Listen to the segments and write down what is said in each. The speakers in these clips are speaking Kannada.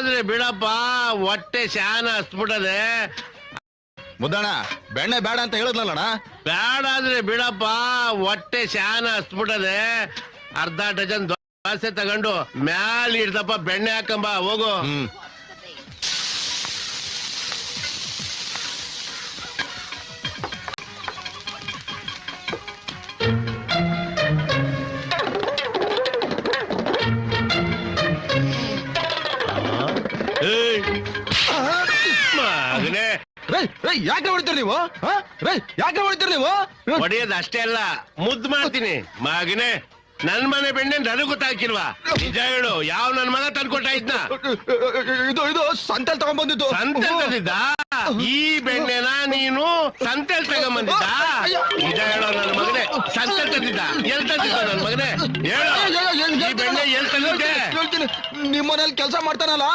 ಆದ್ರೆ ಬಿಡಪ್ಪ, ಹೊಟ್ಟೆ ಶಾನ ಹಸ್ಬಿಟ್ಟದೆ. ಮುದ್ದಣ್ಣ ಬೆಣ್ಣೆ ಬೇಡ ಅಂತ ಹೇಳಿದ್ನಲ್ಲಣ್ಣ. ಬೇಡ ಆದ್ರೆ ಬಿಡಪ್ಪ, ಹೊಟ್ಟೆ ಶಾನ ಹಸ್ಬಿಟ್ಟದೆ. ಅರ್ಧ ಡಜನ್ ದೋಸೆ ತಗೊಂಡು ಮ್ಯಾಲ ಇಡ್ದಪ್ಪ, ಬೆಣ್ಣೆ ಹಾಕಂಬ ಹೋಗು. ಮಗನೇ, ಯಾಕೆ ಹೊಡಿತೀರಿ ನೀವು? ಯಾಕೆ ಹೊಡಿತೀರಿ ನೀವು? ಹೊಡೆಯೋದು ಅಷ್ಟೇ ಅಲ್ಲ, ಮುದ್ದು ಮಾಡ್ತೀನಿ. ಮಗನೇ, ನನ್ ಮನೆ ಬೆಣ್ಣೆ ನನಗ್ ಗೊತ್ತಾಗಿಲ್ವಾ? ನಿಜ ಹೇಳು, ಯಾವ ನನ್ ಮಗ ತಂದ್ಕೊಟ್ಟ ಇದ್ನ? ಇದು ಸಂತೆಲ್ ತಗೊಂಡ್ಬಂದಿದ್ದು. ಸಂತೆಲ್ ತಂದಿದ್ದ? ಈ ಬೆಣ್ಣೆನ ನೀನು ಸಂತೆಲ್ ತಗೊಂಬಂದಿದ್ದ? ನಿಜ ಹೇಳೋ ನನ್ನ ಮಗನೇ, ಸಂತೆಲ್ ತಂದಿದ್ದ? ಎಲ್ ತಂದಿದ್ದ ನನ್ ಮಗನೇ? ಹೇಳು, ಈ ಬೆಣ್ಣೆ ಎಲ್ ತಂದಿದ್ದೆ? ಹೇಳ್ತೀನಿ, ನಿಮ್ ಮನೇಲಿ ಕೆಲಸ ಮಾಡ್ತಾನಲ್ಲ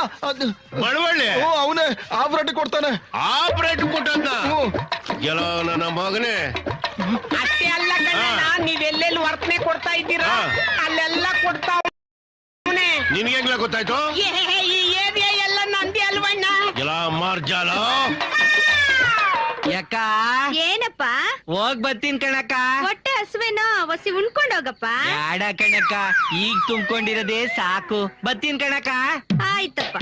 ಬಡವಳ್ಳಿ, ಅವನೇ ಆಬ್ರೇಟ್ ಕೊಡ್ತಾನೆ. ಆಬ್ರೇಟ್ ಕೊಟ್ಟದ್ನ? ಎಲ್ಲೋ ನನ್ನ ಮಗನೇ. ಅಷ್ಟೇ ಅಲ್ಲ ಕಣ್ಣ, ನೀವೆಲ್ಲೆಲ್ಲಿ ವರ್ತನೆ ಕೊಡ್ತಾ ಇದ್ದೀರಾ ಅಲ್ಲೆಲ್ಲ ಕೊಡ್ತಾವನೆ. ನಿನ್ಗೆಂಗ್ಲ ಗೊತ್ತಾಯ್ತು? ಈ ಏರಿಯಾ ಎಲ್ಲ ನಂದಿ ಅಲ್ವಣ್ಣ. ಎಲ್ಲ ಮಾರ್ಜಾಲ. ಯಾಕ ಏನಪ್ಪ? ಹೋಗ್ ಬರ್ತೀನಿ ಕಣಕ್ಕ. ಹೊಟ್ಟೆ ಹಸುವೇನೋ, ಒಸಿ ಉಣ್ಕೊಂಡೋಗಪ್ಪ. ಬ್ಯಾಡ ಕಣಕ್ಕ, ಈಗ ತುಂಬ್ಕೊಂಡಿರೋದೇ ಸಾಕು. ಬರ್ತೀನಿ ಕಣಕ್ಕ. ಆಯ್ತಪ್ಪ.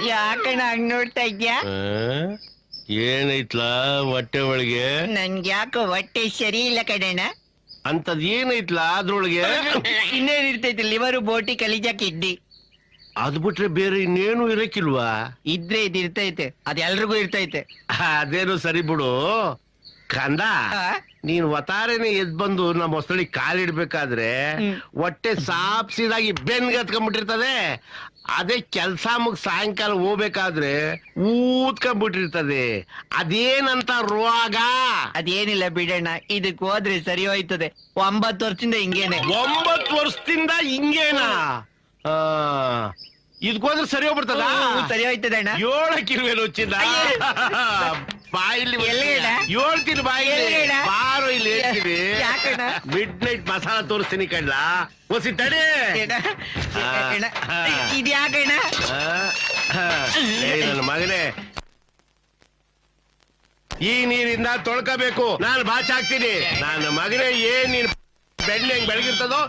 ಯಾಕಣ್ಣ ಹಂಗ್ ನೋಡ್ತಾ ಇದ್ಯಾ? ಏನೈತ್ಲಾ ಹೊಟ್ಟೆ ಒಳಗೆ? ನನ್ಗೆ ಯಾಕೋ ಹೊಟ್ಟೆ ಸರಿ ಇಲ್ಲ ಕಣಣ್ಣ. ಅಂತದ್ ಏನೈತ್ಲಾ ಅದ್ರೊಳಗೆ? ಇನ್ನೇನಿರ್ತೈತೆ, ಲಿವರು, ಬೋಟಿ, ಕಲಿಜ, ಕಿಡ್ನಿ. ಅದ್ ಬಿಟ್ರೆ ಬೇರೆ ಇನ್ನೇನು ಇರಕ್ಕಿಲ್ವಾ? ಇದ್ರೆ ಇದಿರ್ತೈತೆ, ಅದ್ ಎಲ್ರಿಗೂ ಇರ್ತೈತೆ. ಅದೇನು ಸರಿ ಬಿಡು ಕಂದ. ನೀನ್ ಒತಾರೆನೆ ಎದ್ ಬಂದು ನಮ್ಮ ಹೊಸಳಿ ಕಾಲಿಡ್ಬೇಕಾದ್ರೆ ಹೊಟ್ಟೆ ಸಾಪ್ಸಿದಾಗಿ ಬೆನ್ಗೆ ಹತ್ಕೊಂಡ್ಬಿಟ್ಟಿರ್ತದೆ. ಅದೇ ಕೆಲ್ಸ ಮುಗ್ ಸಾಯಂಕಾಲ ಹೋಗ್ಬೇಕಾದ್ರೆ ಊದ್ಕೊಂಡ್ಬಿಟ್ಟಿರ್ತದೆ. ಅದೇನಂತ ರೋಗ? ಅದೇನಿಲ್ಲ ಬಿಡಣ್ಣ, ಇದಕ್ ಹೋದ್ರೆ ಸರಿ ಹೋಯ್ತದೆ. 9 ವರ್ಷದಿಂದ ಹಿಂಗೇನೆ. 9 ವರ್ಷದಿಂದ ಹಿಂಗೇನಾ? ಇದಕ್ಕೋದ್ರೆ ಸರಿ ಹೋಗ್ಬಿಡ್ತದ? ಸರಿ ಹೋಯ್ತದೆ ಅಣ್ಣ. 7 ಕಿರುವೆ ನುಚ್ಚಿದ ಬಾಯಿಲಿ ಎಲ್ಲಿಗಣ? ಹೇಳ್ತೀನಿ, ಬಾಯಿಲಿ ಎಲ್ಲಿಗಣ? ಬಾರೋ ಇಲ್ಲಿ ಹೇಳ್ತೀನಿ. ಯಾಕಣ್ಣ? ಮಿಡ್ ನೈಟ್ ಮಸಾಲ ತೋರಿಸ್ತೀನಿ ಕಣ್ಣ, ಹೊಸಿ ತಡಿ. ಇದ್ಯಾಕಣ್ಣ? ನನ್ನ ಮಗನೇ, ಈ ನೀರಿಂದ ತೊಳ್ಕೋಬೇಕು. ನಾನು ಬಾಚ್ ಹಾಕ್ತೀನಿ. ನನ್ನ ಮಗನೇ, ಏನ್ ನೀನ್ ಬೆಣ್ಣೆ ಹೆಂಗ್ ಬೆಳಗಿರ್ತದೋ